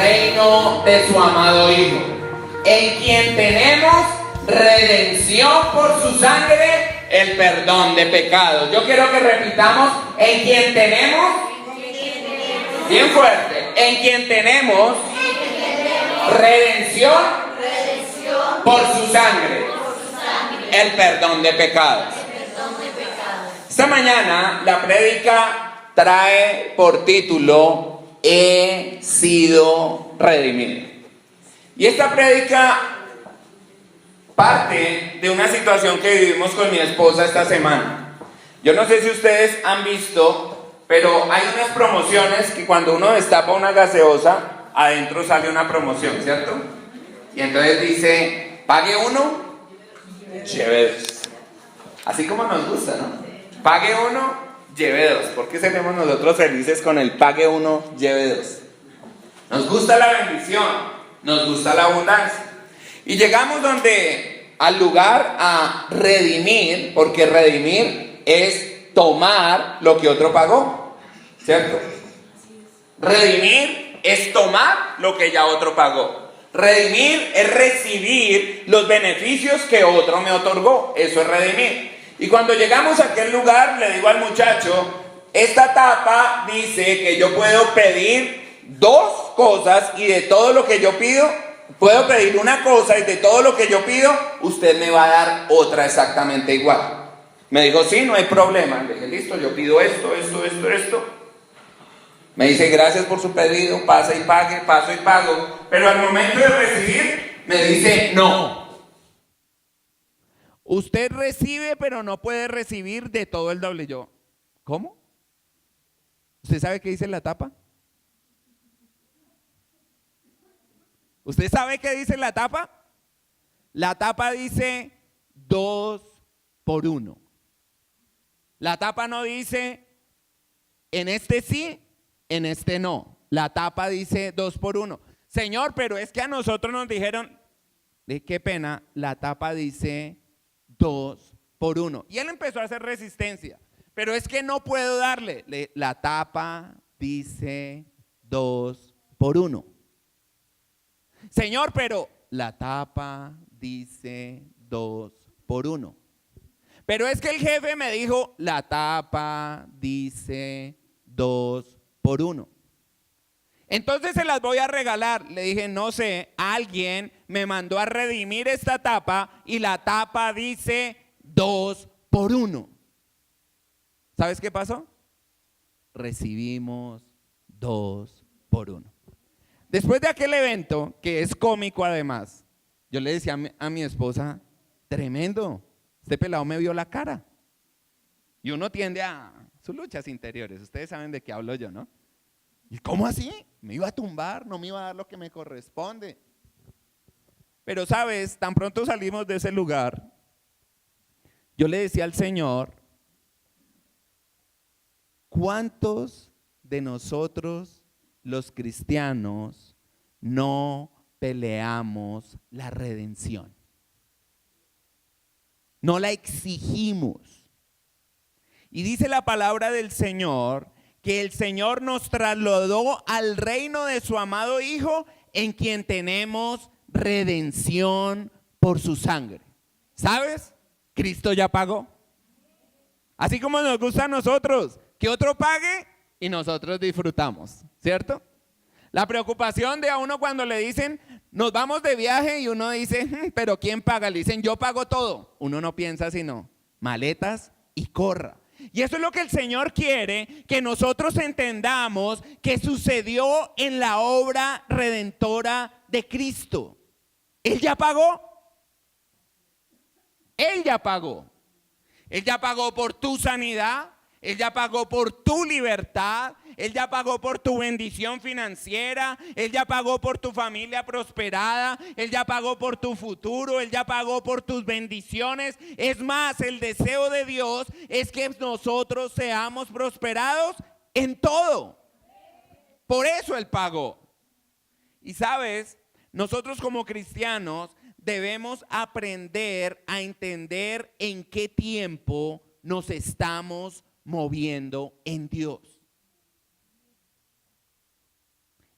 reino de su amado Hijo, en quien tenemos redención por su sangre, el perdón de pecados. Yo quiero que repitamos: en quien tenemos, bien fuerte, en quien tenemos redención por su sangre, el perdón de pecados. Esta mañana la prédica trae por título: He sido redimido. Y esta prédica parte de una situación que vivimos con mi esposa esta semana. Yo no sé si ustedes han visto, pero hay unas promociones que cuando uno destapa una gaseosa, adentro sale una promoción, ¿cierto? Y entonces dice: pague uno, lleve dos. Así como nos gusta, ¿no? Pague uno, lleve dos. ¿Por qué seremos nosotros felices con el pague uno, lleve dos? Nos gusta la bendición, nos gusta la abundancia. Y llegamos al lugar a redimir, porque redimir es tomar lo que otro pagó, ¿cierto? Redimir es tomar lo que ya otro pagó. Redimir es recibir los beneficios que otro me otorgó. Eso es redimir. Y cuando llegamos a aquel lugar, le digo al muchacho: esta tapa dice que yo puedo pedir dos cosas, y de todo lo que yo pido, puedo pedir una cosa, y de todo lo que yo pido, usted me va a dar otra exactamente igual. Me dijo: sí, no hay problema. Le dije: listo, yo pido esto. Me dice: gracias por su pedido, pasa y pague, paso y pago. Pero al momento de recibir, me dice: no. Usted recibe, pero no puede recibir de todo el doble. Yo: ¿cómo? ¿Usted sabe qué dice la tapa? ¿Usted sabe qué dice la tapa? La tapa dice 2 por 1. La tapa no dice en este sí, en este no. La tapa dice 2 por 1. Señor, pero es que a nosotros nos dijeron, qué pena, la tapa dice 2 por 1. Y él empezó a hacer resistencia. Pero es que no puedo darle. La tapa dice 2 por 1. Señor, pero la tapa dice 2 por 1. Pero es que el jefe me dijo: la tapa dice 2 por 1. Entonces se las voy a regalar. Le dije: no sé, alguien me mandó a redimir esta tapa y la tapa dice 2 por 1. ¿Sabes qué pasó? Recibimos 2 por 1. Después de aquel evento, que es cómico además, yo le decía a mi esposa: tremendo, este pelado me vio la cara. Y uno tiende a sus luchas interiores. Ustedes saben de qué hablo yo, ¿no? ¿Y cómo así? Me iba a tumbar, no me iba a dar lo que me corresponde. Pero sabes, tan pronto salimos de ese lugar, yo le decía al Señor: ¿cuántos de nosotros los cristianos no peleamos la redención? No la exigimos. Y dice la palabra del Señor que el Señor nos trasladó al reino de su amado Hijo, en quien tenemos redención por su sangre. ¿Sabes? Cristo ya pagó. Así como nos gusta a nosotros que otro pague y nosotros disfrutamos, ¿cierto? La preocupación de a uno cuando le dicen: nos vamos de viaje, y uno dice: pero ¿quién paga? Le dicen: yo pago todo. Uno no piensa sino maletas y corra. Y eso es lo que el Señor quiere que nosotros entendamos que sucedió en la obra redentora de Cristo. Él ya pagó. Él ya pagó. Él ya pagó por tu sanidad. Él ya pagó por tu libertad. Él ya pagó por tu bendición financiera. Él ya pagó por tu familia prosperada. Él ya pagó por tu futuro. Él ya pagó por tus bendiciones. Es más, el deseo de Dios es que nosotros seamos prosperados en todo. Por eso Él pagó. Y sabes, nosotros como cristianos debemos aprender a entender en qué tiempo nos estamos moviendo en Dios.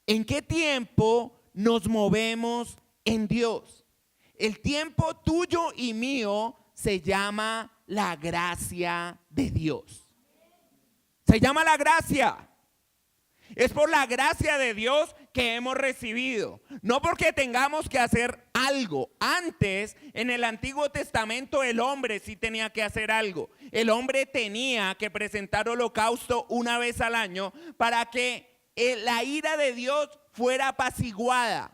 ¿En qué tiempo nos movemos en Dios? El tiempo tuyo y mío se llama la gracia de Dios. Se llama la gracia. Es por la gracia de Dios que hemos recibido, no porque tengamos que hacer algo. Antes, en el Antiguo Testamento, el hombre sí tenía que hacer algo. El hombre tenía que presentar holocausto una vez al año para que la ira de Dios fuera apaciguada.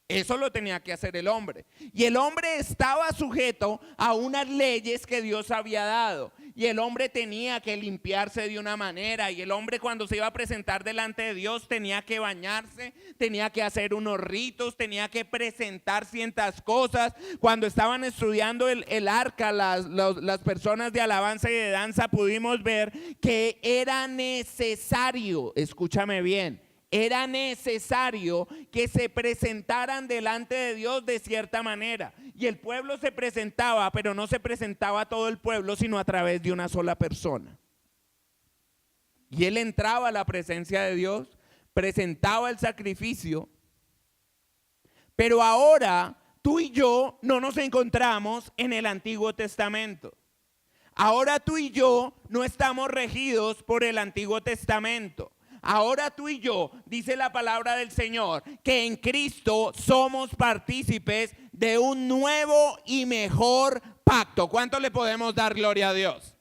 Eso lo tenía que hacer el hombre. Y el hombre estaba sujeto a unas leyes que Dios había dado. Y el hombre tenía que limpiarse de una manera. Y el hombre, cuando se iba a presentar delante de Dios, tenía que bañarse, tenía que hacer unos ritos, tenía que presentar ciertas cosas. Cuando estaban estudiando el arca, las personas de alabanza y de danza, pudimos ver que era necesario, escúchame bien, era necesario que se presentaran delante de Dios de cierta manera. Y el pueblo se presentaba, pero no se presentaba todo el pueblo, sino a través de una sola persona. Y él entraba a la presencia de Dios, presentaba el sacrificio. Pero ahora tú y yo no nos encontramos en el Antiguo Testamento. Ahora tú y yo no estamos regidos por el Antiguo Testamento. Ahora tú y yo, dice la palabra del Señor, que en Cristo somos partícipes de un nuevo y mejor pacto. ¿Cuánto le podemos dar gloria a Dios?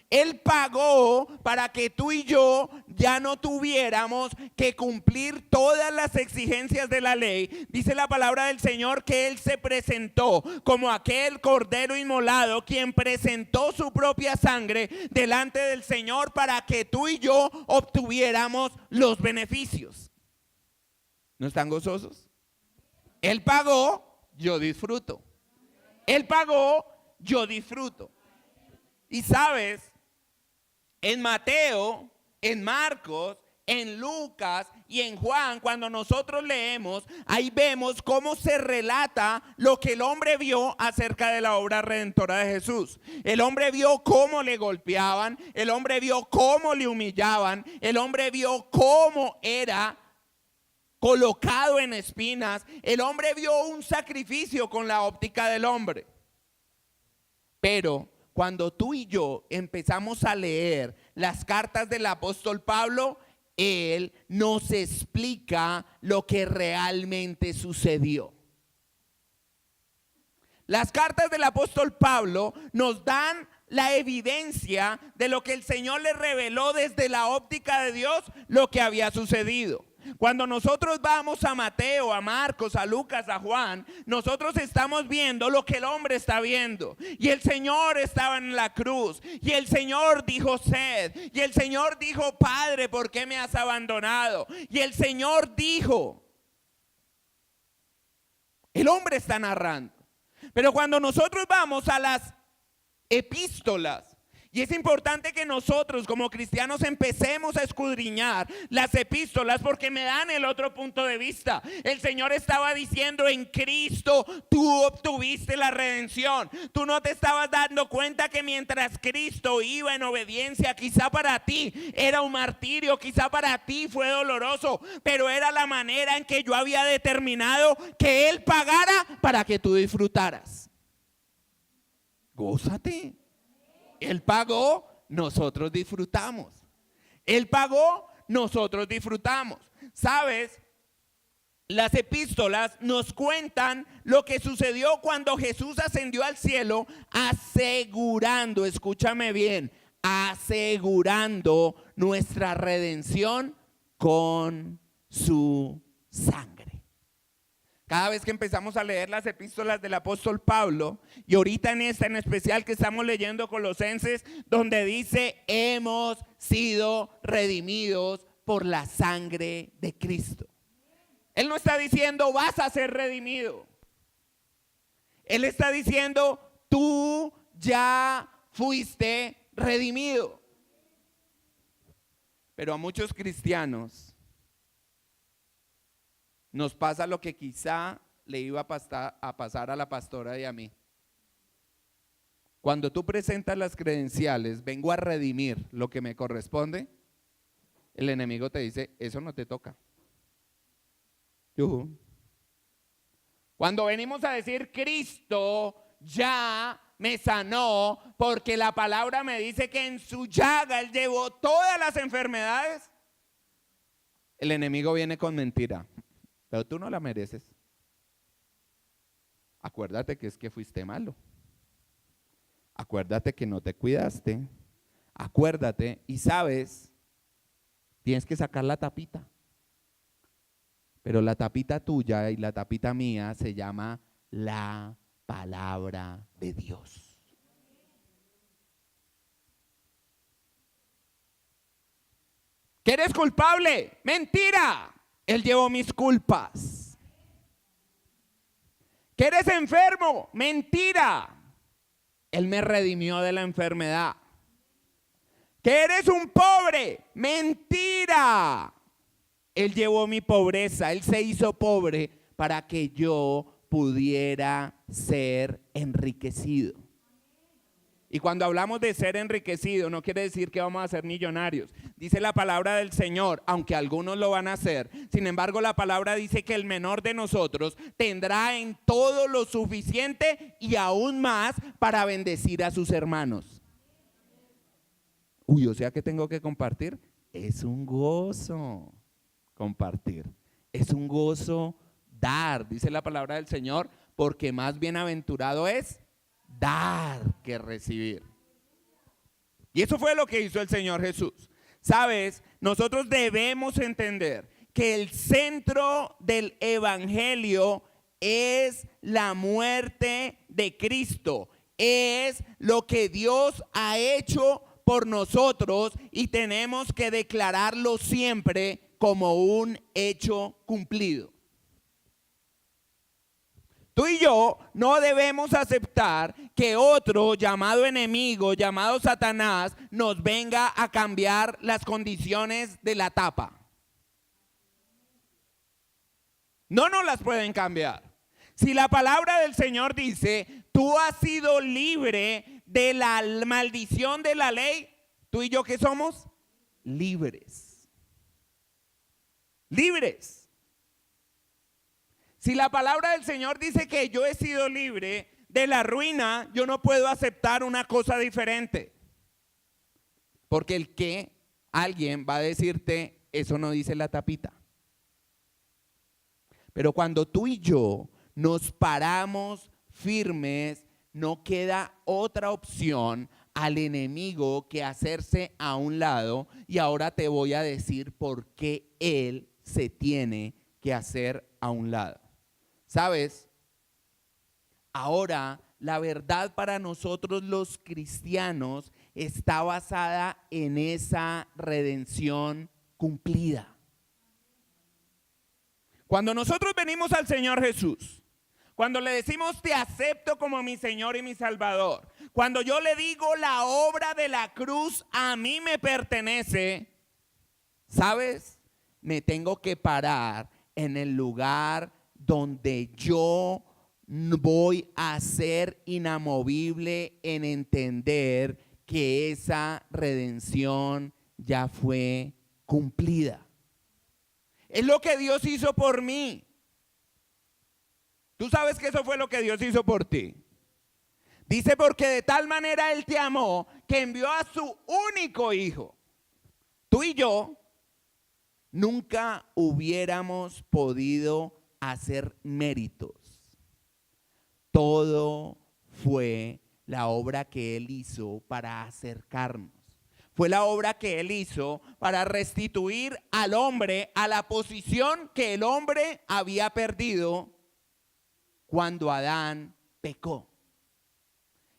Él pagó para que tú y yo ya no tuviéramos que cumplir todas las exigencias de la ley. Dice la palabra del Señor que Él se presentó como aquel cordero inmolado, quien presentó su propia sangre delante del Señor para que tú y yo obtuviéramos los beneficios. ¿No están gozosos? Él pagó, yo disfruto. Él pagó, yo disfruto. Y sabes, en Mateo, en Marcos, en Lucas y en Juan, cuando nosotros leemos, ahí vemos cómo se relata lo que el hombre vio acerca de la obra redentora de Jesús. El hombre vio cómo le golpeaban, el hombre vio cómo le humillaban, el hombre vio cómo era colocado en espinas, el hombre vio un sacrificio con la óptica del hombre. Pero cuando tú y yo empezamos a leer las cartas del apóstol Pablo, él nos explica lo que realmente sucedió. Las cartas del apóstol Pablo nos dan la evidencia de lo que el Señor le reveló desde la óptica de Dios, lo que había sucedido. Cuando nosotros vamos a Mateo, a Marcos, a Lucas, a Juan, nosotros estamos viendo lo que el hombre está viendo. Y el Señor estaba en la cruz. Y el Señor dijo sed. Y el Señor dijo, Padre, ¿por qué me has abandonado? Y el Señor dijo, el hombre está narrando. Pero cuando nosotros vamos a las epístolas, y es importante que nosotros como cristianos empecemos a escudriñar las epístolas porque me dan el otro punto de vista. El Señor estaba diciendo, en Cristo tú obtuviste la redención. Tú no te estabas dando cuenta que mientras Cristo iba en obediencia, quizá para ti era un martirio, quizá para ti fue doloroso, pero era la manera en que yo había determinado que Él pagara para que tú disfrutaras. Gózate. Él pagó, nosotros disfrutamos. Él pagó, nosotros disfrutamos. ¿Sabes? Las epístolas nos cuentan lo que sucedió cuando Jesús ascendió al cielo, asegurando, escúchame bien, asegurando nuestra redención con su sangre. Cada vez que empezamos a leer las epístolas del apóstol Pablo, y ahorita en esta en especial que estamos leyendo Colosenses, donde dice, hemos sido redimidos por la sangre de Cristo. Él no está diciendo, vas a ser redimido. Él está diciendo, tú ya fuiste redimido. Pero a muchos cristianos nos pasa lo que quizá le iba a pasar a la pastora y a mí. Cuando tú presentas las credenciales, vengo a redimir lo que me corresponde, el enemigo te dice, eso no te toca. Yujú. Cuando venimos a decir, Cristo ya me sanó, porque la palabra me dice que en su llaga Él llevó todas las enfermedades, el enemigo viene con mentira, pero tú no la mereces. Acuérdate que es que fuiste malo. Acuérdate que no te cuidaste. Acuérdate y sabes, tienes que sacar la tapita. Pero la tapita tuya y la tapita mía se llama la palabra de Dios. ¿Que eres culpable? Mentira. Él llevó mis culpas. ¿Que eres enfermo? Mentira. Él me redimió de la enfermedad. ¿Que eres un pobre? Mentira. Él llevó mi pobreza, Él se hizo pobre para que yo pudiera ser enriquecido. Y cuando hablamos de ser enriquecido, no quiere decir que vamos a ser millonarios. Dice la palabra del Señor, aunque algunos lo van a hacer. Sin embargo, la palabra dice que el menor de nosotros tendrá en todo lo suficiente y aún más para bendecir a sus hermanos. Uy, o sea que tengo que compartir. Es un gozo compartir. Es un gozo dar, dice la palabra del Señor, porque más bienaventurado es dar que recibir. Y eso fue lo que hizo el Señor Jesús. Sabes, nosotros debemos entender que el centro del evangelio es la muerte de Cristo, es lo que Dios ha hecho por nosotros y tenemos que declararlo siempre como un hecho cumplido. Tú y yo no debemos aceptar que otro llamado enemigo, llamado Satanás, nos venga a cambiar las condiciones de la tapa. No nos las pueden cambiar. Si la palabra del Señor dice, tú has sido libre de la maldición de la ley, tú y yo, ¿qué somos? Libres. Libres. Si la palabra del Señor dice que yo he sido libre de la ruina, yo no puedo aceptar una cosa diferente. Porque el que alguien va a decirte, eso no dice la tapita. Pero cuando tú y yo nos paramos firmes, no queda otra opción al enemigo que hacerse a un lado. Y ahora te voy a decir por qué él se tiene que hacer a un lado. ¿Sabes? Ahora la verdad para nosotros los cristianos está basada en esa redención cumplida. Cuando nosotros venimos al Señor Jesús, cuando le decimos te acepto como mi Señor y mi Salvador, cuando yo le digo la obra de la cruz a mí me pertenece, ¿sabes? Me tengo que parar en el lugar donde yo voy a ser inamovible en entender que esa redención ya fue cumplida. Es lo que Dios hizo por mí. Tú sabes que eso fue lo que Dios hizo por ti. Dice, porque de tal manera Él te amó que envió a su único hijo. Tú y yo nunca hubiéramos podido hacer méritos. Todo fue la obra que Él hizo para acercarnos. Fue la obra que Él hizo para restituir al hombre a la posición que el hombre había perdido cuando Adán pecó.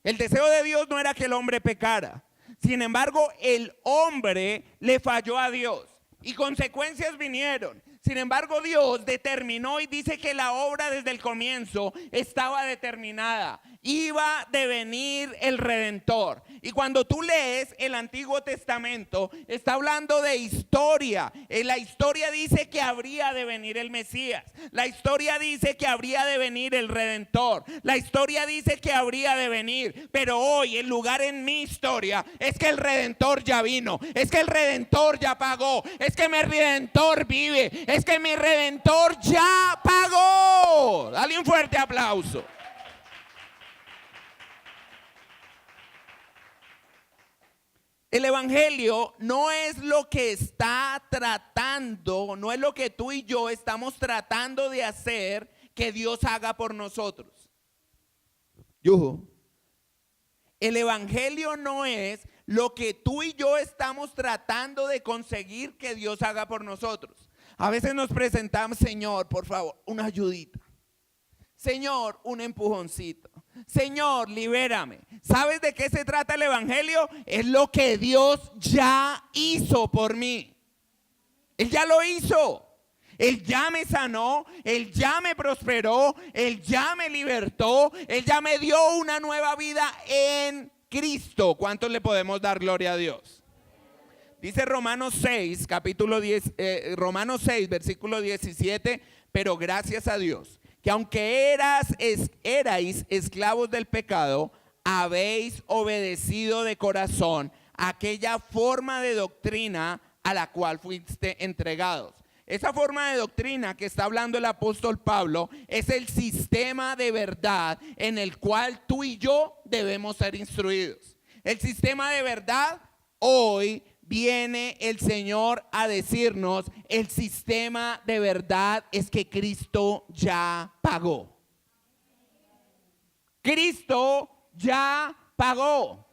El deseo de Dios no era que el hombre pecara. Sin embargo, el hombre le falló a Dios y consecuencias vinieron. Sin embargo, Dios determinó y dice que la obra desde el comienzo estaba determinada. Iba de venir el Redentor. Y cuando tú lees el Antiguo Testamento, está hablando de historia. La historia dice que habría de venir el Mesías. La historia dice que habría de venir el Redentor. La historia dice que habría de venir. Pero hoy el lugar en mi historia es que el Redentor ya vino. Es que el Redentor ya pagó. Es que mi Redentor vive. Es que mi Redentor ya pagó. Dale un fuerte aplauso. El evangelio no es lo que está tratando, no es lo que tú y yo estamos tratando de hacer que Dios haga por nosotros. El evangelio no es lo que tú y yo estamos tratando de conseguir que Dios haga por nosotros. A veces nos presentamos, Señor, por favor, una ayudita. Señor, un empujoncito. Señor, libérame. ¿Sabes de qué se trata el evangelio? Es lo que Dios ya hizo por mí. Él ya lo hizo. Él ya me sanó, Él ya me prosperó, Él ya me libertó, Él ya me dio una nueva vida en Cristo. ¿Cuántos le podemos dar gloria a Dios? Dice Romanos 6, Romanos 6, versículo 17, pero gracias a Dios, que aunque erais esclavos del pecado, habéis obedecido de corazón aquella forma de doctrina a la cual fuiste entregados. Esa forma de doctrina que está hablando el apóstol Pablo es el sistema de verdad en el cual tú y yo debemos ser instruidos. El sistema de verdad, hoy viene el Señor a decirnos, el sistema de verdad es que Cristo ya pagó. Cristo ya pagó.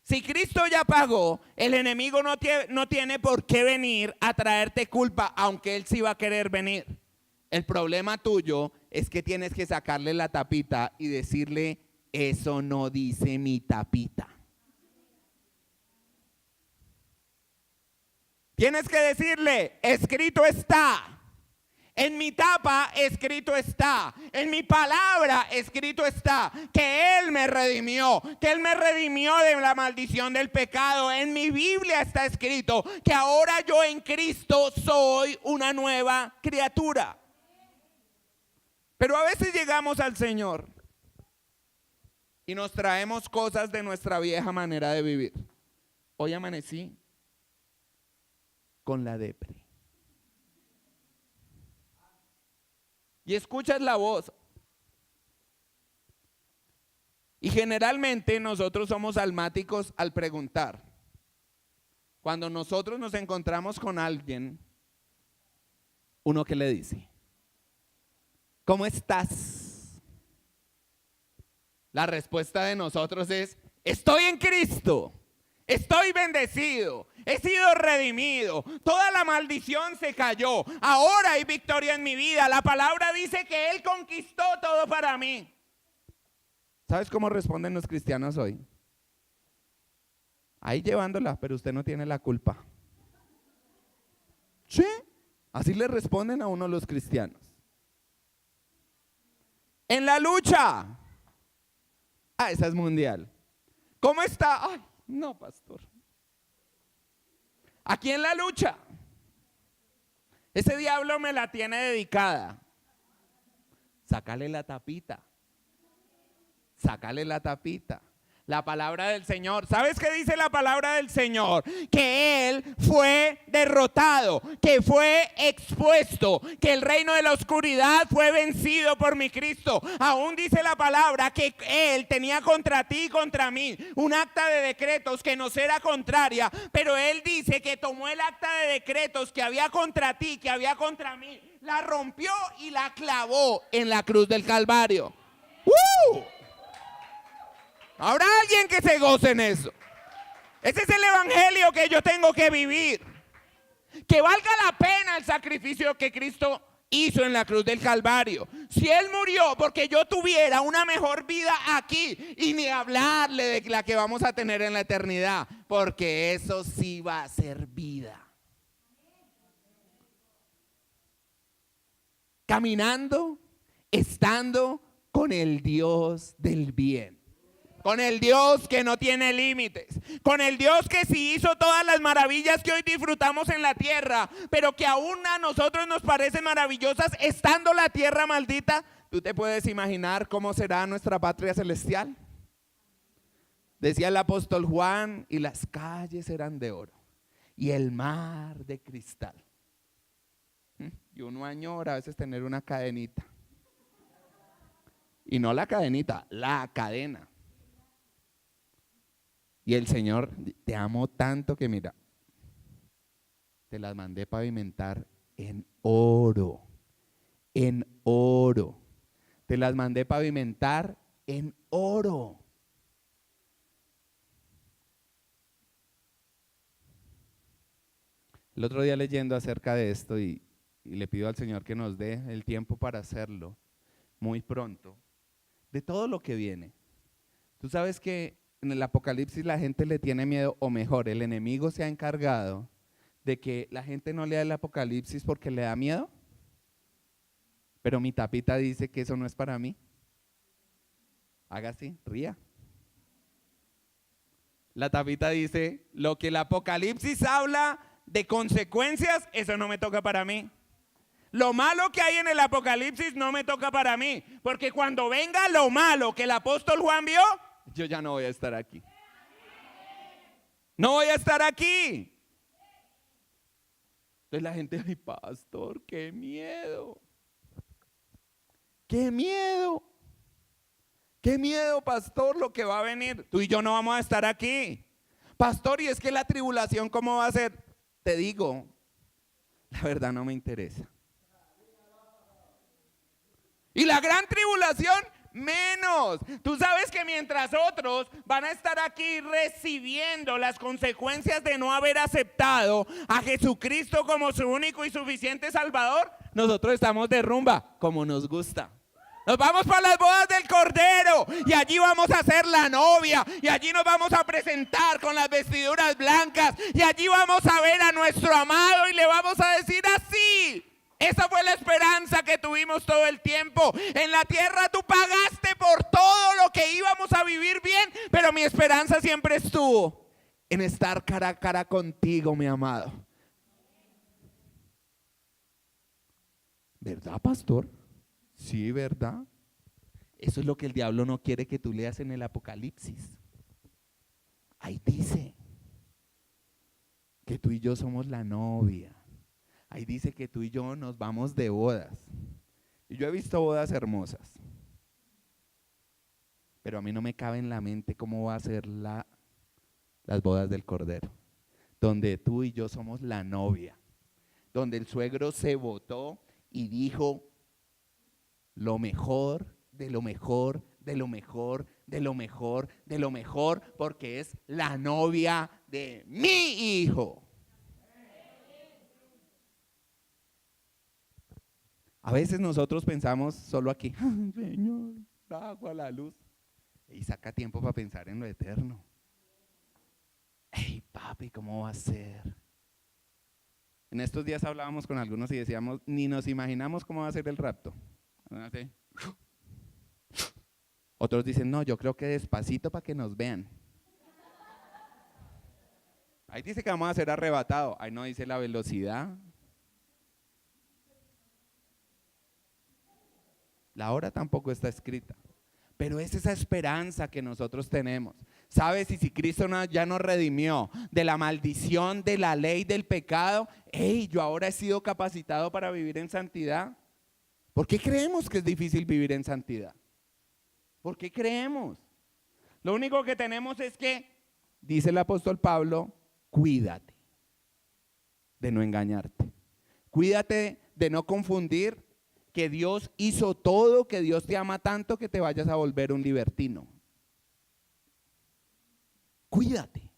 Si Cristo ya pagó, el enemigo no tiene por qué venir a traerte culpa, aunque él sí va a querer venir. El problema tuyo es que tienes que sacarle la tapita y decirle, eso no dice mi tapita. Tienes que decirle, escrito está. En mi tapa escrito está, en mi palabra escrito está, que Él me redimió, que Él me redimió de la maldición del pecado. En mi Biblia está escrito que ahora yo en Cristo soy una nueva criatura. Pero a veces llegamos al Señor y nos traemos cosas de nuestra vieja manera de vivir. Hoy amanecí con la depre. Y escuchas la voz. Y generalmente nosotros somos almáticos al preguntar. Cuando nosotros nos encontramos con alguien, uno que le dice, ¿cómo estás? La respuesta de nosotros es, estoy en Cristo, estoy bendecido, he sido redimido, toda la maldición se cayó, ahora hay victoria en mi vida. La palabra dice que Él conquistó todo para mí. ¿Sabes cómo responden los cristianos hoy? Ahí llevándola, pero usted no tiene la culpa. ¿Sí? Así le responden a uno los cristianos. En la lucha. Esa es mundial. ¿Cómo está? Ay, no, pastor. Aquí en la lucha. Ese diablo me la tiene dedicada. Sácale la tapita. Sácale la tapita. La palabra del Señor. ¿Sabes qué dice la palabra del Señor? Que Él fue derrotado, que fue expuesto, que el reino de la oscuridad fue vencido por mi Cristo. Aún dice la palabra que Él tenía contra ti y contra mí un acta de decretos que nos era contraria, pero Él dice que tomó el acta de decretos que había contra ti, que había contra mí, la rompió y la clavó en la cruz del Calvario. Habrá alguien que se goce en eso. Ese es el evangelio que yo tengo que vivir. Que valga la pena el sacrificio que Cristo hizo en la cruz del Calvario. Si Él murió porque yo tuviera una mejor vida aquí, y ni hablarle de la que vamos a tener en la eternidad, porque eso sí va a ser vida. caminando, estando con el Dios del bien. Con el Dios que no tiene límites, con el Dios que sí hizo todas las maravillas que hoy disfrutamos en la tierra, pero que aún a nosotros nos parecen maravillosas estando la tierra maldita. ¿Tú te puedes imaginar cómo será nuestra patria celestial? Decía el apóstol Juan, y las calles eran de oro y el mar de cristal. Y uno añora a veces tener una cadenita. Y no la cadenita, la cadena. Y el Señor, te amo tanto que mira, te las mandé pavimentar en oro, en oro. Te las mandé pavimentar en oro. El otro día leyendo acerca de esto y le pido al Señor que nos dé el tiempo para hacerlo muy pronto, de todo lo que viene. Tú sabes que en el Apocalipsis la gente le tiene miedo, o mejor, el enemigo se ha encargado de que la gente no lea el Apocalipsis porque le da miedo. Pero mi tapita dice que eso no es para mí. Haga así, ría. La tapita dice, lo que el Apocalipsis habla de consecuencias, eso no me toca para mí. Lo malo que hay en el Apocalipsis no me toca para mí, porque cuando venga lo malo que el apóstol Juan vio, yo ya no voy a estar aquí. No voy a estar aquí. Entonces la gente, ay, pastor, qué miedo. Qué miedo. Qué miedo, pastor, lo que va a venir. Tú y yo no vamos a estar aquí. Pastor, y es que la tribulación, ¿cómo va a ser? Te digo, la verdad no me interesa. Y la gran tribulación, menos. Tú sabes que mientras otros van a estar aquí recibiendo las consecuencias de no haber aceptado a Jesucristo como su único y suficiente Salvador, nosotros estamos de rumba como nos gusta. Nos vamos para las bodas del Cordero y allí vamos a ser la novia y allí nos vamos a presentar con las vestiduras blancas y allí vamos a ver a nuestro amado y le vamos a decir así. Esa fue la esperanza que tuvimos todo el tiempo. En la tierra tú pagaste por todo lo que íbamos a vivir bien, pero mi esperanza siempre estuvo en estar cara a cara contigo, mi amado. ¿Verdad, pastor? Sí, ¿verdad? Eso es lo que el diablo no quiere que tú leas en el Apocalipsis. Ahí dice que tú y yo somos la novia. Ahí dice que tú y yo nos vamos de bodas. Y yo he visto bodas hermosas, pero a mí no me cabe en la mente cómo va a ser las bodas del Cordero, donde tú y yo somos la novia, donde el suegro se botó y dijo lo mejor, de lo mejor, de lo mejor, de lo mejor, de lo mejor, porque es la novia de mi hijo. A veces nosotros pensamos solo aquí, Señor, da agua a la luz. Y saca tiempo para pensar en lo eterno. Hey, papi, ¿cómo va a ser? En estos días hablábamos con algunos y decíamos, ni nos imaginamos cómo va a ser el rapto. Otros dicen, no, yo creo que despacito para que nos vean. Ahí dice que vamos a ser arrebatados. Ahí no dice la velocidad. La hora tampoco está escrita. Pero es esa esperanza que nosotros tenemos. ¿Sabes? Y si Cristo ya nos redimió de la maldición, de la ley, del pecado, hey, yo ahora he sido capacitado para vivir en santidad. ¿Por qué creemos que es difícil vivir en santidad? ¿Por qué creemos? Lo único que tenemos es que, dice el apóstol Pablo, cuídate de no engañarte. Cuídate de no confundir que Dios hizo todo, que Dios te ama tanto que te vayas a volver un libertino. Cuídate.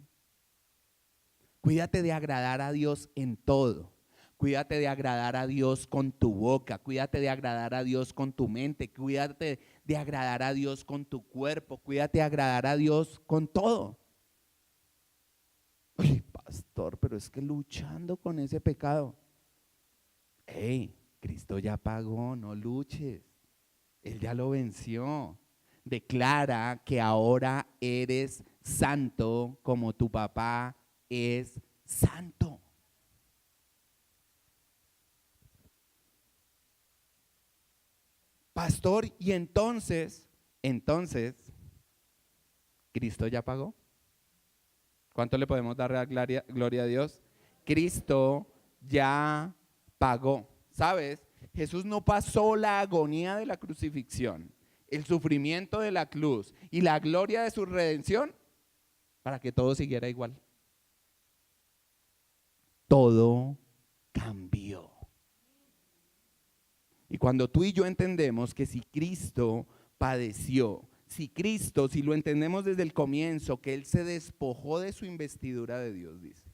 Cuídate de agradar a Dios en todo. Cuídate de agradar a Dios con tu boca, cuídate de agradar a Dios con tu mente, cuídate de agradar a Dios con tu cuerpo, cuídate de agradar a Dios con todo. Ay, pastor, pero es que luchando con ese pecado. Hey, Cristo ya pagó, no luches. Él ya lo venció. Declara que ahora eres santo como tu papá es santo. Pastor, y entonces, ¿Cristo ya pagó? ¿Cuánto le podemos dar la gloria a Dios? Cristo ya pagó. ¿Sabes? Jesús no pasó la agonía de la crucifixión, el sufrimiento de la cruz y la gloria de su redención para que todo siguiera igual. Todo cambió. Y cuando tú y yo entendemos que si Cristo padeció, si lo entendemos desde el comienzo, que Él se despojó de su investidura de Dios, dice,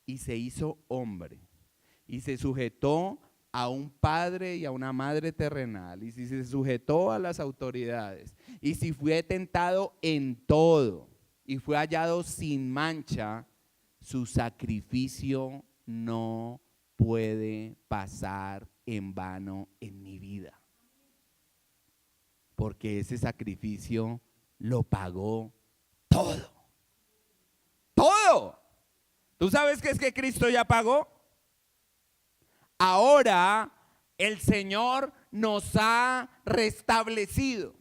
y se hizo hombre, y se sujetó a un padre y a una madre terrenal, y si se sujetó a las autoridades, y si fue tentado en todo, y fue hallado sin mancha, su sacrificio no puede pasar en vano en mi vida. Porque ese sacrificio lo pagó todo. Todo. ¿Tú sabes qué es que Cristo ya pagó? Ahora el Señor nos ha restablecido.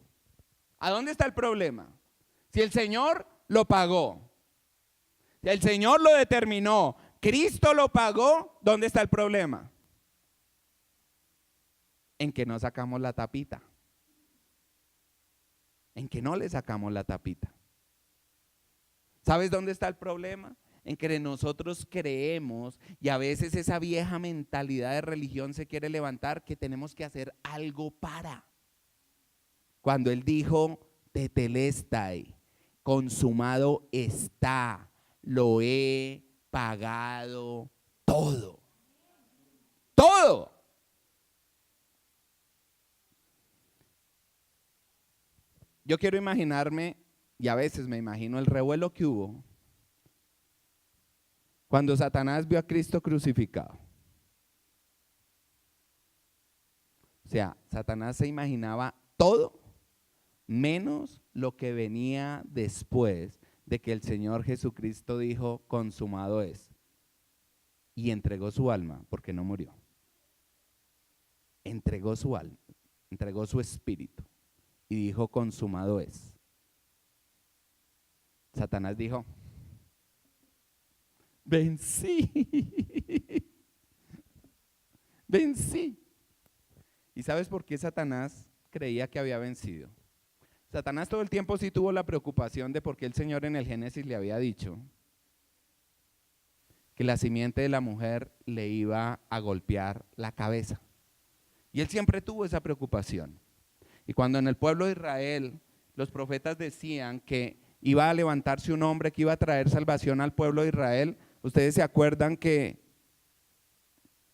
¿A dónde está el problema? Si el Señor lo pagó, si el Señor lo determinó, Cristo lo pagó, ¿dónde está el problema? En que no sacamos la tapita. En que no le sacamos la tapita. ¿Sabes dónde está el problema? En que nosotros creemos, y a veces esa vieja mentalidad de religión se quiere levantar, que tenemos que hacer algo para. Cuando Él dijo, tetelestai, consumado está, lo he pagado todo. Todo. Yo quiero imaginarme, y a veces me imagino el revuelo que hubo cuando Satanás vio a Cristo crucificado. O sea, Satanás se imaginaba todo menos lo que venía después de que el Señor Jesucristo dijo, consumado es. Y entregó su alma, porque no murió. Entregó su alma, entregó su espíritu. Y dijo, consumado es. Satanás dijo, vencí. Vencí. ¿Y sabes por qué Satanás creía que había vencido? Satanás todo el tiempo sí tuvo la preocupación de por qué el Señor en el Génesis le había dicho que la simiente de la mujer le iba a golpear la cabeza. Y él siempre tuvo esa preocupación. Y cuando en el pueblo de Israel los profetas decían que iba a levantarse un hombre que iba a traer salvación al pueblo de Israel, ¿ustedes se acuerdan que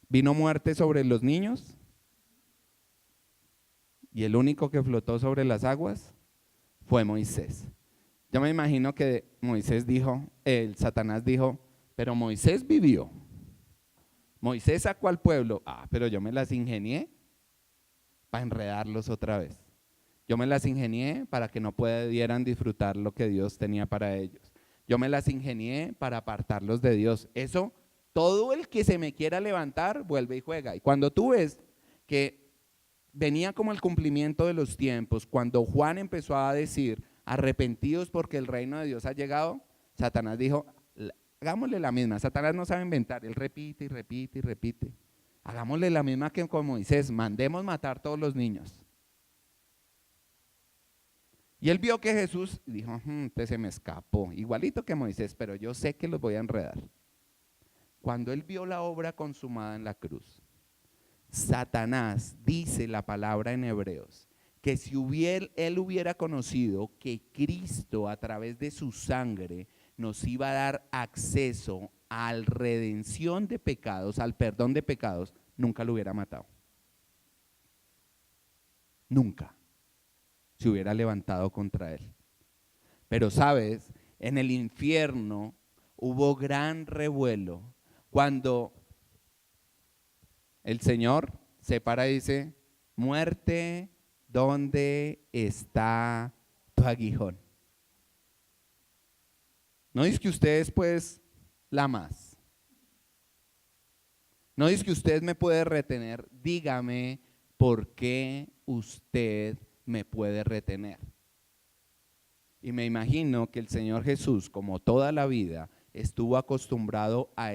vino muerte sobre los niños? Y el único que flotó sobre las aguas fue Moisés. Yo me imagino que Moisés dijo, Satanás dijo, pero Moisés vivió. Moisés sacó al pueblo, pero yo me las ingenié para enredarlos otra vez. Yo me las ingenié para que no pudieran disfrutar lo que Dios tenía para ellos. Yo me las ingenié para apartarlos de Dios. Eso, todo el que se me quiera levantar, vuelve y juega. Y cuando tú ves que venía como el cumplimiento de los tiempos, cuando Juan empezó a decir, arrepentidos porque el reino de Dios ha llegado, Satanás dijo, hagámosle la misma. Satanás no sabe inventar, él repite y repite y repite. Hagámosle la misma que con Moisés, mandemos matar todos los niños. Y él vio que Jesús dijo, se me escapó, igualito que Moisés, pero yo sé que los voy a enredar. Cuando él vio la obra consumada en la cruz, Satanás, dice la palabra en Hebreos, que si él hubiera conocido que Cristo a través de su sangre nos iba a dar acceso a la redención de pecados, al perdón de pecados, nunca lo hubiera matado. Nunca se hubiera levantado contra él. Pero sabes, en el infierno hubo gran revuelo cuando el Señor se para y dice, muerte, ¿dónde está tu aguijón? No dice que usted es pues la más. No dice que usted me puede retener. Dígame por qué usted me puede retener. Y me imagino que el Señor Jesús, como toda la vida, estuvo acostumbrado a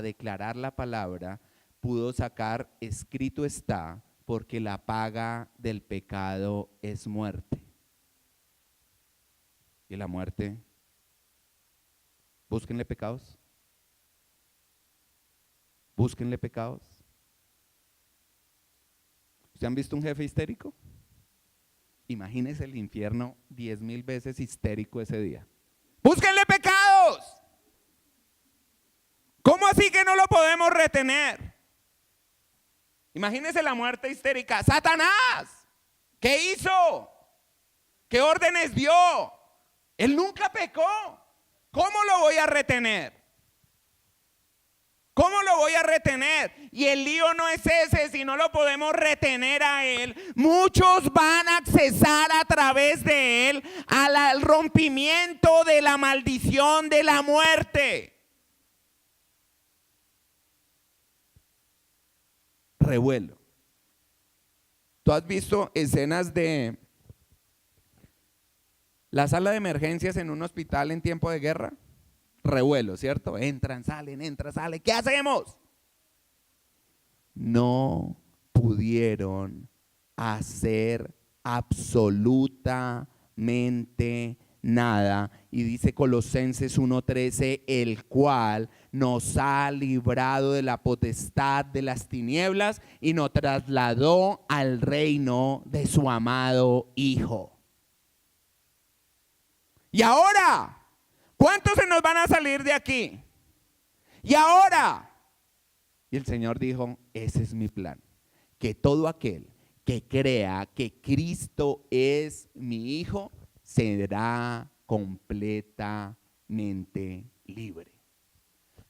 declarar la palabra, pudo sacar escrito está, porque la paga del pecado es muerte. ¿Y la muerte? Búsquenle pecados. Búsquenle pecados. ¿Ustedes han visto un jefe histérico? Imagínese el infierno 10,000 veces histérico ese día. ¡Búsquenle pecados! ¿Cómo así que no lo podemos retener? Imagínese la muerte histérica. ¡Satanás! ¿Qué hizo? ¿Qué órdenes dio? Él nunca pecó. ¿Cómo lo voy a retener? ¿Cómo lo voy a retener? Y el lío no es ese, si no lo podemos retener a él. Muchos van a accesar a través de él al rompimiento de la maldición de la muerte. Revuelo. ¿Tú has visto escenas de la sala de emergencias en un hospital en tiempo de guerra? Revuelo, ¿cierto? Entran, salen. ¿Qué hacemos? No pudieron hacer absolutamente nada. Y dice Colosenses 1:13, el cual nos ha librado de la potestad de las tinieblas y nos trasladó al reino de su amado Hijo. Y ahora, ¿cuántos se nos van a salir de aquí? Y ahora, y el Señor dijo, ese es mi plan, que todo aquel que crea que Cristo es mi Hijo, será completamente libre.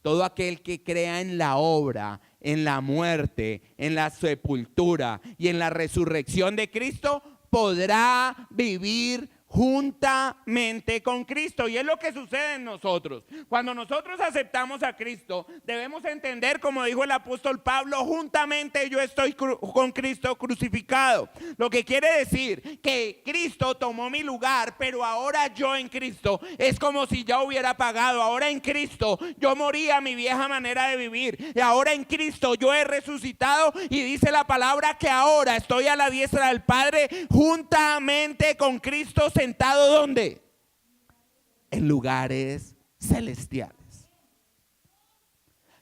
Todo aquel que crea en la obra, en la muerte, en la sepultura y en la resurrección de Cristo, podrá vivir juntamente con Cristo. Y es lo que sucede en nosotros. Cuando nosotros aceptamos a Cristo, debemos entender, como dijo el apóstol Pablo, juntamente yo estoy con Cristo crucificado. Lo que quiere decir que Cristo tomó mi lugar, pero ahora yo en Cristo es como si ya hubiera pagado. Ahora en Cristo yo morí a mi vieja manera de vivir, y ahora en Cristo yo he resucitado, y dice la palabra que ahora estoy a la diestra del Padre juntamente con Cristo, sentado ¿dónde? En lugares celestiales.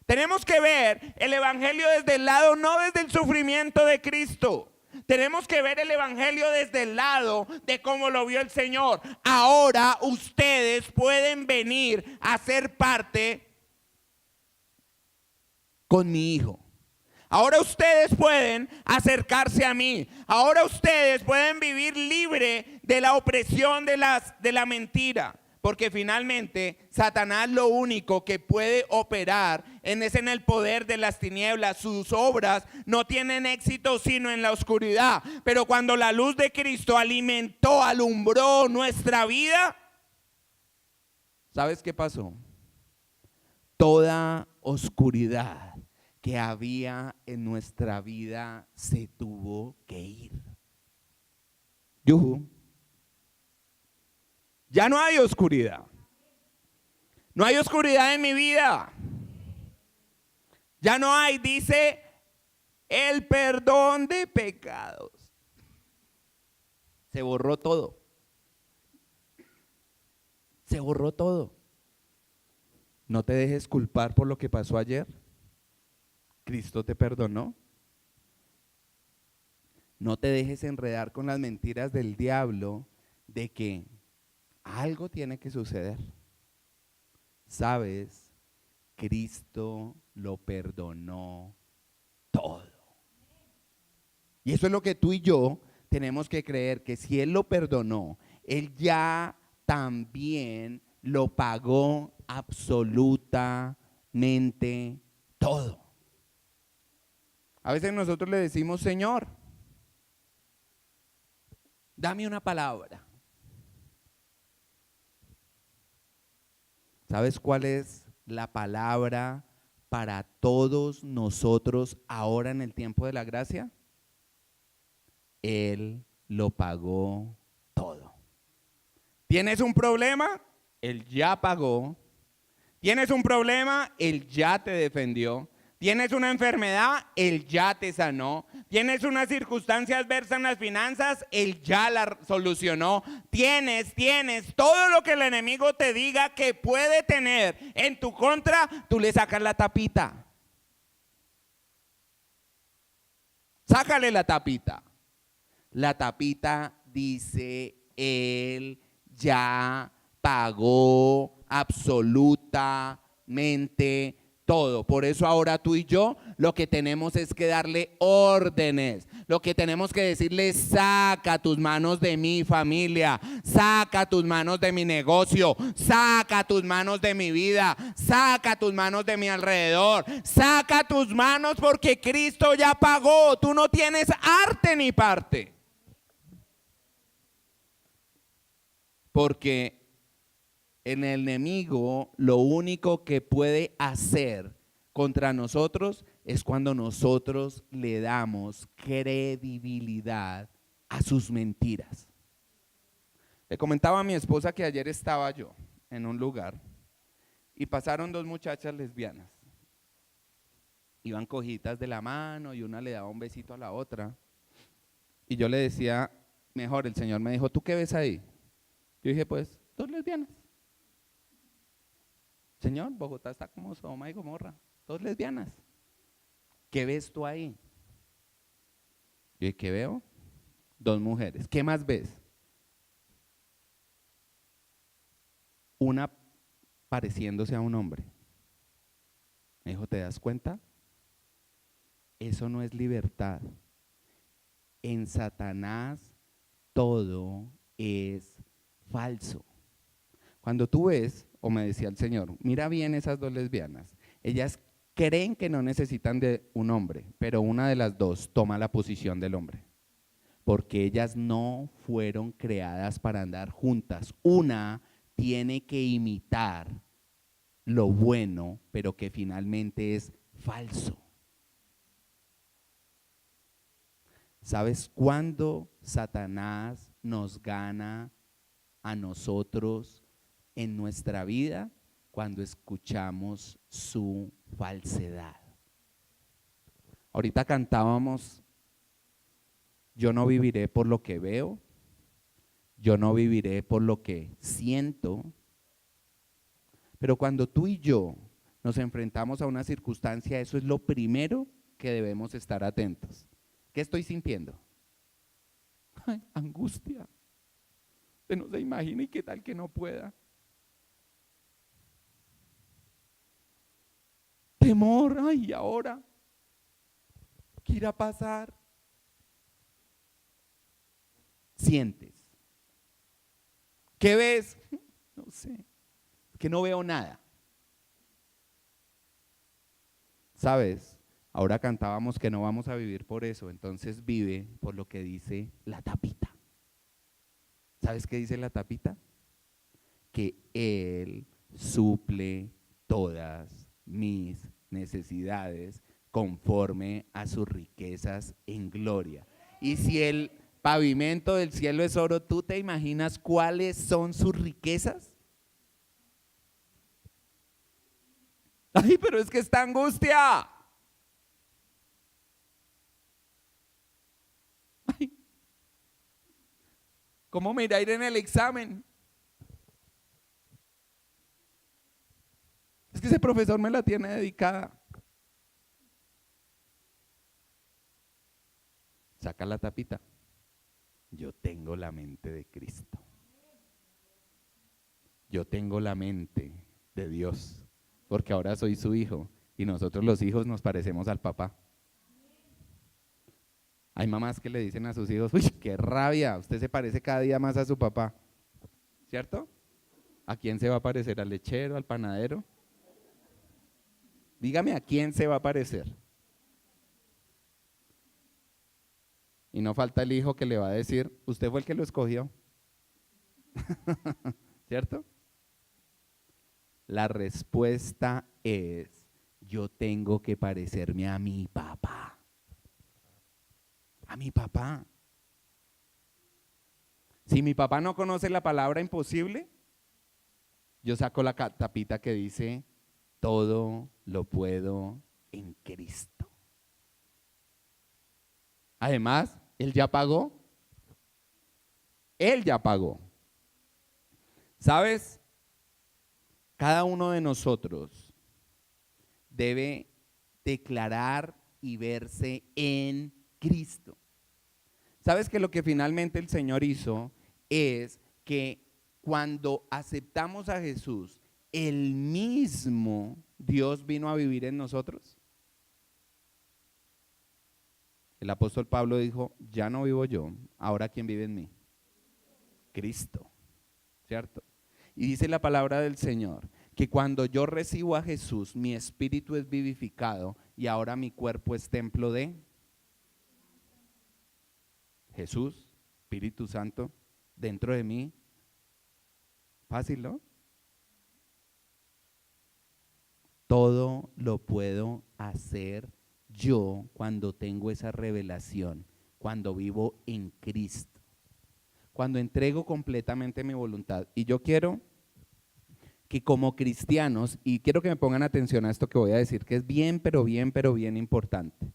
Tenemos que ver el evangelio desde el lado, no desde el sufrimiento de Cristo. Tenemos que ver el evangelio desde el lado de cómo lo vio el Señor. Ahora ustedes pueden venir a ser parte con mi Hijo. Ahora ustedes pueden acercarse a mí. Ahora ustedes pueden vivir libre de la opresión de la mentira. Porque finalmente Satanás lo único que puede operar es en el poder de las tinieblas. Sus obras no tienen éxito sino en la oscuridad. Pero cuando la luz de Cristo alimentó, alumbró nuestra vida, ¿sabes qué pasó? Toda oscuridad que había en nuestra vida se tuvo que ir. Yuhu. Ya no hay oscuridad. No hay oscuridad en mi vida. Ya no hay, dice, el perdón de pecados. Se borró todo. Se borró todo. No te dejes culpar por lo que pasó ayer. Cristo te perdonó. No te dejes enredar con las mentiras del diablo de que algo tiene que suceder. ¿Sabes? Cristo lo perdonó todo. Y eso es lo que tú y yo tenemos que creer, que si Él lo perdonó, Él ya también lo pagó absolutamente todo. A veces nosotros le decimos, Señor, dame una palabra. ¿Sabes cuál es la palabra para todos nosotros ahora en el tiempo de la gracia? Él lo pagó todo. ¿Tienes un problema? Él ya pagó. ¿Tienes un problema? Él ya te defendió. ¿Tienes una enfermedad? Él ya te sanó. ¿Tienes una circunstancia adversa en las finanzas? Él ya la solucionó. Tienes todo lo que el enemigo te diga que puede tener en tu contra, tú le sacas la tapita. Sácale la tapita. La tapita dice, Él ya pagó absolutamente todo. Por eso ahora tú y yo lo que tenemos es que darle órdenes. Lo que tenemos que decirle, saca tus manos de mi familia, saca tus manos de mi negocio, saca tus manos de mi vida, saca tus manos de mi alrededor, saca tus manos porque Cristo ya pagó. Tú no tienes arte ni parte. Porque el enemigo lo único que puede hacer contra nosotros es cuando nosotros le damos credibilidad a sus mentiras. Le comentaba a mi esposa que ayer estaba yo en un lugar y pasaron dos muchachas lesbianas. Iban cogidas de la mano y una le daba un besito a la otra. Y yo le decía, mejor, el Señor me dijo, ¿tú qué ves ahí? Yo dije, pues, dos lesbianas. Señor, Bogotá está como Sodoma y Gomorra, dos lesbianas. ¿Qué ves tú ahí? Yo dije, ¿qué veo? Dos mujeres. ¿Qué más ves? Una pareciéndose a un hombre. Me dijo, ¿te das cuenta? Eso no es libertad. En Satanás todo es falso. Cuando tú ves, o me decía el Señor, mira bien esas dos lesbianas, ellas creen que no necesitan de un hombre, pero una de las dos toma la posición del hombre, porque ellas no fueron creadas para andar juntas. Una tiene que imitar lo bueno, pero que finalmente es falso. ¿Sabes cuándo Satanás nos gana a nosotros en nuestra vida? Cuando escuchamos su falsedad. Ahorita cantábamos, yo no viviré por lo que veo, yo no viviré por lo que siento, pero cuando tú y yo nos enfrentamos a una circunstancia, eso es lo primero que debemos estar atentos. ¿Qué estoy sintiendo? Ay, angustia. Usted no se imagina y qué tal que no pueda. Temor, ay, ahora, ¿qué irá a pasar? Sientes. ¿Qué ves? No sé, que no veo nada. ¿Sabes? Ahora cantábamos que no vamos a vivir por eso, entonces vive por lo que dice la tapita. ¿Sabes qué dice la tapita? Que Él suple todas mis necesidades conforme a sus riquezas en gloria. Y si el pavimento del cielo es oro, ¿tú te imaginas cuáles son sus riquezas? Ay, pero es que está angustia. Ay, ¿cómo me irá a ir en el examen? Es que ese profesor me la tiene dedicada. Saca la tapita. Yo tengo la mente de Cristo. Yo tengo la mente de Dios, porque ahora soy su hijo y nosotros los hijos nos parecemos al papá. Hay mamás que le dicen a sus hijos, uy, qué rabia, usted se parece cada día más a su papá, ¿cierto? ¿A quién se va a parecer? ¿Al lechero, al panadero? Dígame, ¿a quién se va a parecer? Y no falta el hijo que le va a decir, usted fue el que lo escogió. ¿Cierto? La respuesta es, yo tengo que parecerme a mi papá. A mi papá. Si mi papá no conoce la palabra imposible, yo saco la tapita que dice, todo lo puedo en Cristo. Además, Él ya pagó. Él ya pagó. ¿Sabes? Cada uno de nosotros debe declarar y verse en Cristo. ¿Sabes que lo que finalmente el Señor hizo es que cuando aceptamos a Jesús, el mismo Dios vino a vivir en nosotros? El apóstol Pablo dijo, ya no vivo yo, ahora ¿quién vive en mí? Cristo, ¿cierto? Y dice la palabra del Señor, que cuando yo recibo a Jesús, mi espíritu es vivificado y ahora mi cuerpo es templo de Jesús, Espíritu Santo, dentro de mí. Fácil, ¿no? Todo lo puedo hacer yo cuando tengo esa revelación, cuando vivo en Cristo, cuando entrego completamente mi voluntad. Y yo quiero que como cristianos, y quiero que me pongan atención a esto que voy a decir, que es bien, pero bien importante.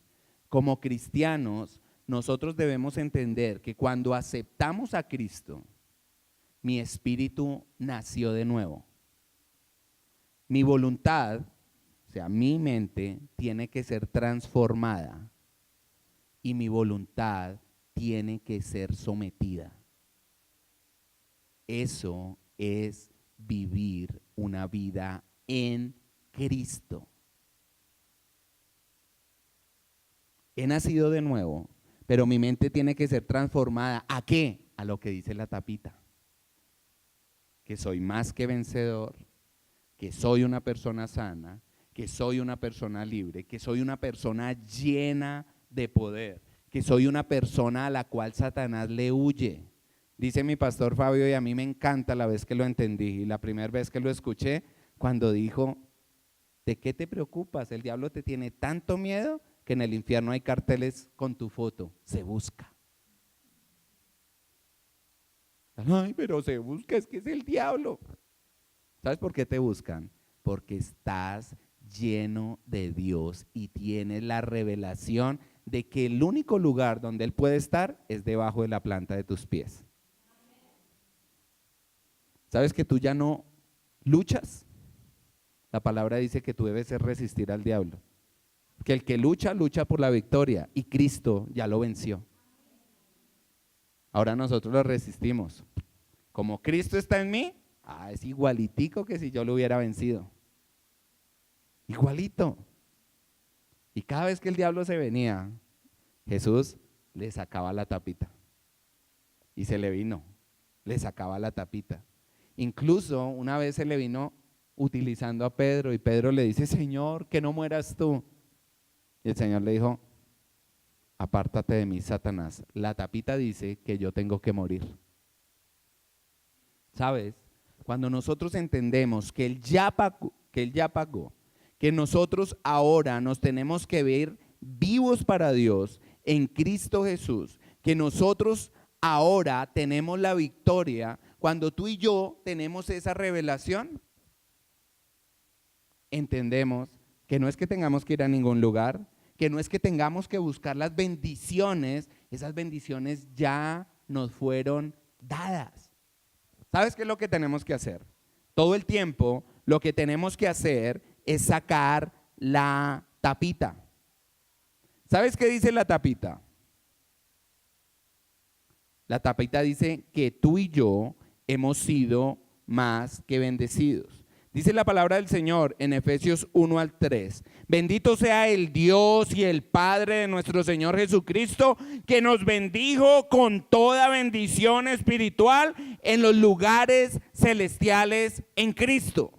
Como cristianos, nosotros debemos entender que cuando aceptamos a Cristo, mi espíritu nació de nuevo. Mi voluntad, o sea, mi mente tiene que ser transformada y mi voluntad tiene que ser sometida. Eso es vivir una vida en Cristo. He nacido de nuevo, pero mi mente tiene que ser transformada. ¿A qué? A lo que dice la tapita. Que soy más que vencedor, que soy una persona sana, que soy una persona libre, que soy una persona llena de poder, que soy una persona a la cual Satanás le huye. Dice mi pastor Fabio, y a mí me encanta la vez que lo entendí, y la primera vez que lo escuché, cuando dijo, ¿de qué te preocupas? El diablo te tiene tanto miedo que en el infierno hay carteles con tu foto, se busca. Ay, pero se busca, es que es el diablo. ¿Sabes por qué te buscan? Porque estás lleno de Dios y tienes la revelación de que el único lugar donde Él puede estar es debajo de la planta de tus pies. ¿Sabes que tú ya no luchas? La palabra dice que tú debes resistir al diablo. Que el que lucha, lucha por la victoria y Cristo ya lo venció. Ahora nosotros lo resistimos. Como Cristo está en mí, es igualitico que si yo lo hubiera vencido. Igualito. Y cada vez que el diablo se venía, Jesús le sacaba la tapita. Y se le vino, le sacaba la tapita. Incluso una vez se le vino utilizando a Pedro y Pedro le dice, Señor, que no mueras tú. Y el Señor le dijo, apártate de mí, Satanás. La tapita dice que yo tengo que morir. ¿Sabes? Cuando nosotros entendemos que Él ya pagó, que nosotros ahora nos tenemos que ver vivos para Dios en Cristo Jesús, que nosotros ahora tenemos la victoria, cuando tú y yo tenemos esa revelación, entendemos que no es que tengamos que ir a ningún lugar, que no es que tengamos que buscar las bendiciones, esas bendiciones ya nos fueron dadas. ¿Sabes qué es lo que tenemos que hacer? Todo el tiempo lo que tenemos que hacer es sacar la tapita. ¿Sabes qué dice la tapita? La tapita dice que tú y yo hemos sido más que bendecidos. Dice la palabra del Señor en Efesios 1-3. Bendito sea el Dios y el Padre de nuestro Señor Jesucristo, que nos bendijo con toda bendición espiritual en los lugares celestiales en Cristo.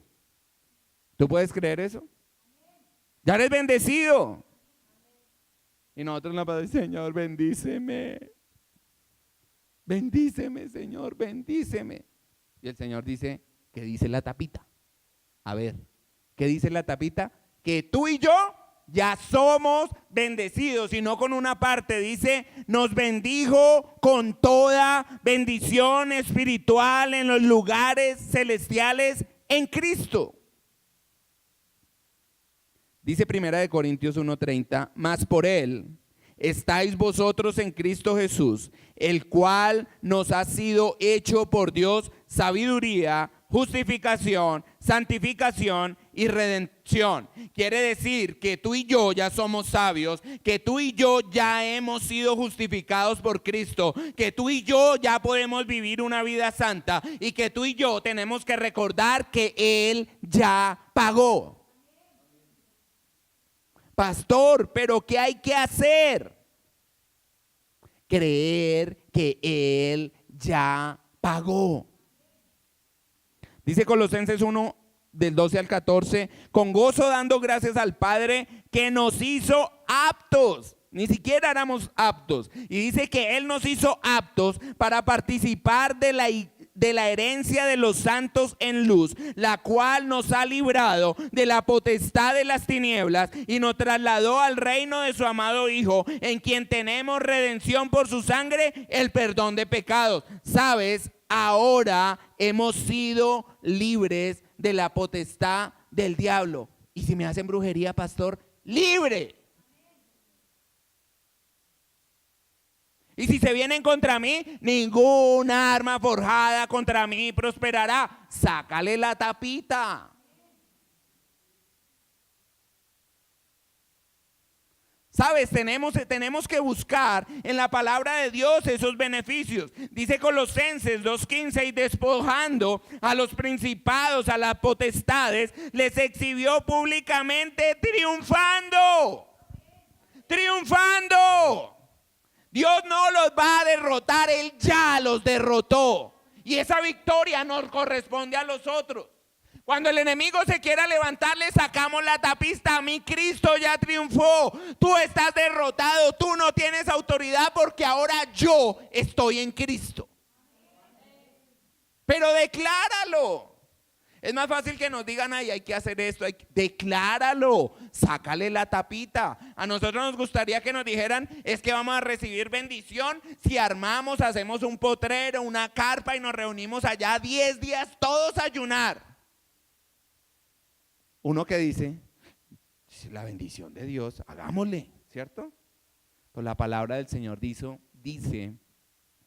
¿Tú puedes creer eso? Ya eres bendecido. Y nosotros en la paz, Señor, bendíceme. Bendíceme, Señor, bendíceme. Y el Señor dice, ¿qué dice la tapita? A ver, ¿qué dice la tapita? Que tú y yo ya somos bendecidos, y no con una parte. Dice, nos bendijo con toda bendición espiritual en los lugares celestiales en Cristo. Dice 1 Corintios 1:30, mas por Él estáis vosotros en Cristo Jesús, el cual nos ha sido hecho por Dios sabiduría, justificación, santificación y redención. Quiere decir que tú y yo ya somos sabios, que tú y yo ya hemos sido justificados por Cristo, que tú y yo ya podemos vivir una vida santa, y que tú y yo tenemos que recordar que Él ya pagó. Pastor, ¿pero qué hay que hacer? Creer que Él ya pagó. Dice Colosenses 1, del 12 al 14, con gozo dando gracias al Padre que nos hizo aptos. Ni siquiera éramos aptos. Y dice que Él nos hizo aptos para participar de la herencia de los santos en luz, la cual nos ha librado de la potestad de las tinieblas y nos trasladó al reino de su amado Hijo, en quien tenemos redención por su sangre, el perdón de pecados. ¿Sabes? Ahora hemos sido libres de la potestad del diablo. Y si me hacen brujería, pastor, libre. Y si se vienen contra mí, ninguna arma forjada contra mí prosperará. Sácale la tapita. ¿Sabes? Tenemos que buscar en la palabra de Dios esos beneficios. Dice Colosenses 2:15, y despojando a los principados, a las potestades, les exhibió públicamente triunfando. Triunfando. Dios no los va a derrotar, Él ya los derrotó. Y esa victoria nos corresponde a los otros. Cuando el enemigo se quiera levantar, le sacamos la tapista. A mí Cristo ya triunfó. Tú estás derrotado, tú no tienes autoridad, porque ahora yo estoy en Cristo. Pero decláralo. Es más fácil que nos digan, ay, hay que hacer esto. Decláralo, sácale la tapita. A nosotros nos gustaría que nos dijeran, es que vamos a recibir bendición si armamos, hacemos un potrero, una carpa y nos reunimos allá 10 días todos a ayunar. Uno que dice, la bendición de Dios, hagámosle, ¿cierto? Pues la palabra del Señor dice,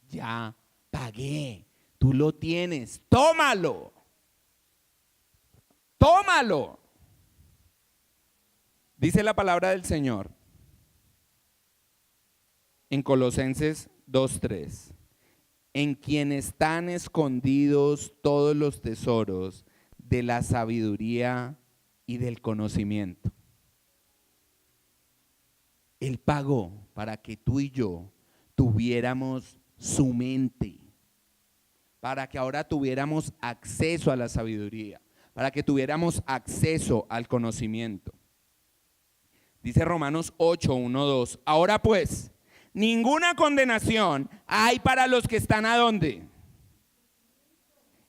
ya pagué, tú lo tienes, tómalo. Tómalo. Dice la palabra del Señor en Colosenses 2:3, en quien están escondidos todos los tesoros de la sabiduría y del conocimiento. Él pagó para que tú y yo tuviéramos su mente, para que ahora tuviéramos acceso a la sabiduría, para que tuviéramos acceso al conocimiento. Dice Romanos 8:1-2, ahora pues, ninguna condenación hay para los que están ¿a dónde?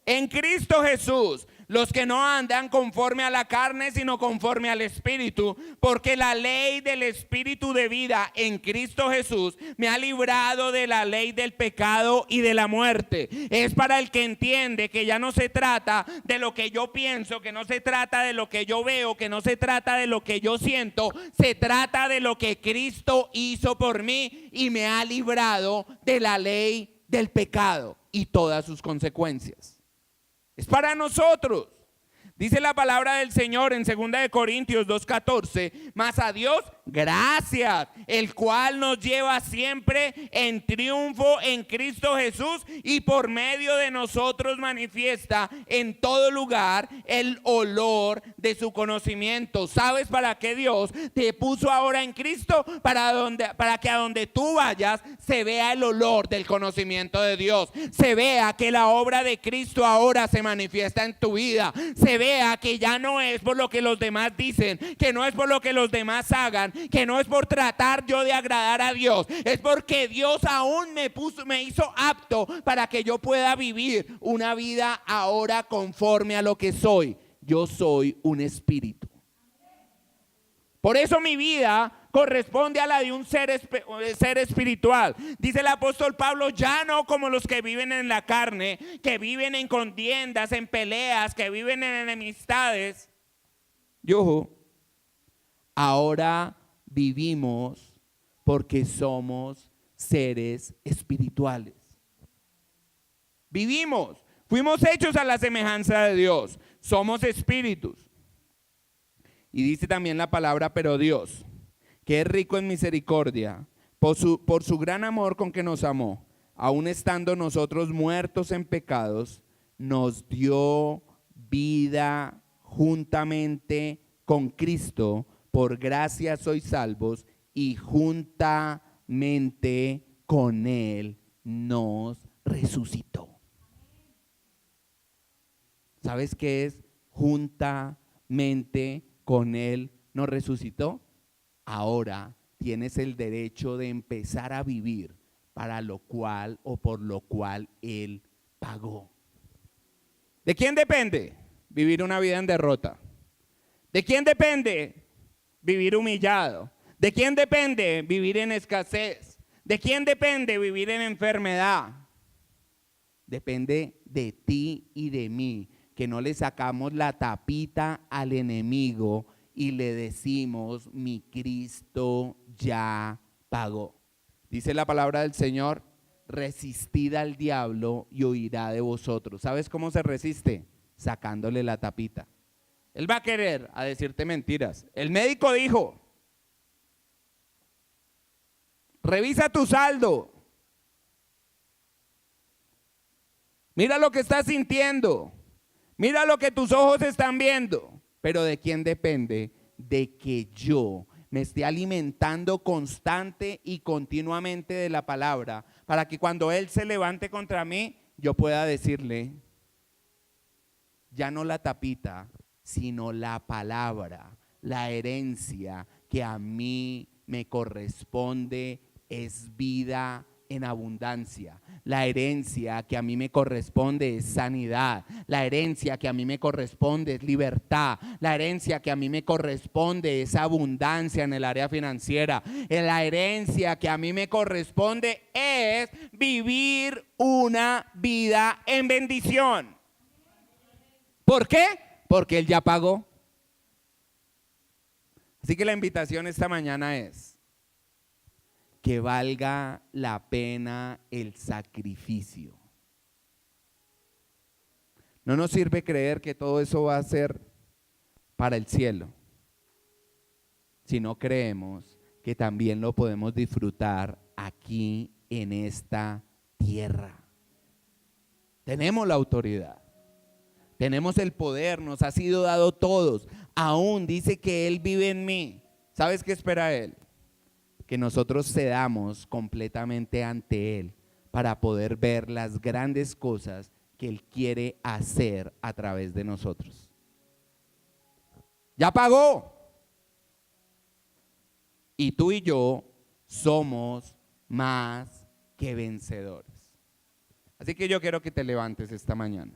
En Cristo Jesús, los que no andan conforme a la carne, sino conforme al Espíritu, porque la ley del Espíritu de vida en Cristo Jesús me ha librado de la ley del pecado y de la muerte. Es para el que entiende que ya no se trata de lo que yo pienso, que no se trata de lo que yo veo, que no se trata de lo que yo siento, se trata de lo que Cristo hizo por mí y me ha librado de la ley del pecado y todas sus consecuencias. Es para nosotros. Dice la palabra del Señor en 2 Corintios 2:14, mas a Dios gracias, el cual nos lleva siempre en triunfo en Cristo Jesús y por medio de nosotros manifiesta en todo lugar el olor de su conocimiento. ¿Sabes para qué Dios te puso ahora en Cristo? Para que a donde tú vayas se vea el olor del conocimiento de Dios, se vea que la obra de Cristo ahora se manifiesta en tu vida, se vea que ya no es por lo que los demás dicen, que no es por lo que los demás hagan, que no es por tratar yo de agradar a Dios, es porque Dios aún me hizo apto para que yo pueda vivir una vida ahora conforme a lo que soy. Yo soy un espíritu. Por eso mi vida corresponde a la de un ser espiritual. Dice el apóstol Pablo, ya no como los que viven en la carne, que viven en contiendas, en peleas, que viven en enemistades. Ahora vivimos porque somos seres espirituales. Vivimos, fuimos hechos a la semejanza de Dios, somos espíritus. Y dice también la palabra, pero Dios, que es rico en misericordia, por su gran amor con que nos amó, aun estando nosotros muertos en pecados, nos dio vida juntamente con Cristo. Por gracia sois salvos, y juntamente con Él nos resucitó. ¿Sabes qué es? Juntamente con Él nos resucitó. Ahora tienes el derecho de empezar a vivir para lo cual o por lo cual Él pagó. ¿De quién depende vivir una vida en derrota? ¿De quién depende vivir humillado? ¿De quién depende vivir en escasez? ¿De quién depende vivir en enfermedad? Depende de ti y de mí, que no le sacamos la tapita al enemigo y le decimos, mi Cristo ya pagó. Dice la palabra del Señor, resistid al diablo y huirá de vosotros. ¿Sabes cómo se resiste? Sacándole la tapita. Él va a querer a decirte mentiras. El médico dijo, revisa tu saldo. Mira lo que estás sintiendo. Mira lo que tus ojos están viendo. Pero ¿de quién depende? De que yo me esté alimentando constante y continuamente de la palabra, para que cuando Él se levante contra mí, yo pueda decirle, ya no la tapita, sino la palabra, la herencia que a mí me corresponde es vida en abundancia. La herencia que a mí me corresponde es sanidad. La herencia que a mí me corresponde es libertad. La herencia que a mí me corresponde es abundancia en el área financiera. La herencia que a mí me corresponde es vivir una vida en bendición. ¿Por qué? Porque Él ya pagó. Así que la invitación esta mañana es que valga la pena el sacrificio. No nos sirve creer que todo eso va a ser para el cielo, si no creemos que también lo podemos disfrutar aquí en esta tierra. Tenemos la autoridad, tenemos el poder, nos ha sido dado todos. Aún dice que Él vive en mí. ¿Sabes qué espera Él? Que nosotros cedamos completamente ante Él para poder ver las grandes cosas que Él quiere hacer a través de nosotros. Ya pagó. Y tú y yo somos más que vencedores. Así que yo quiero que te levantes esta mañana.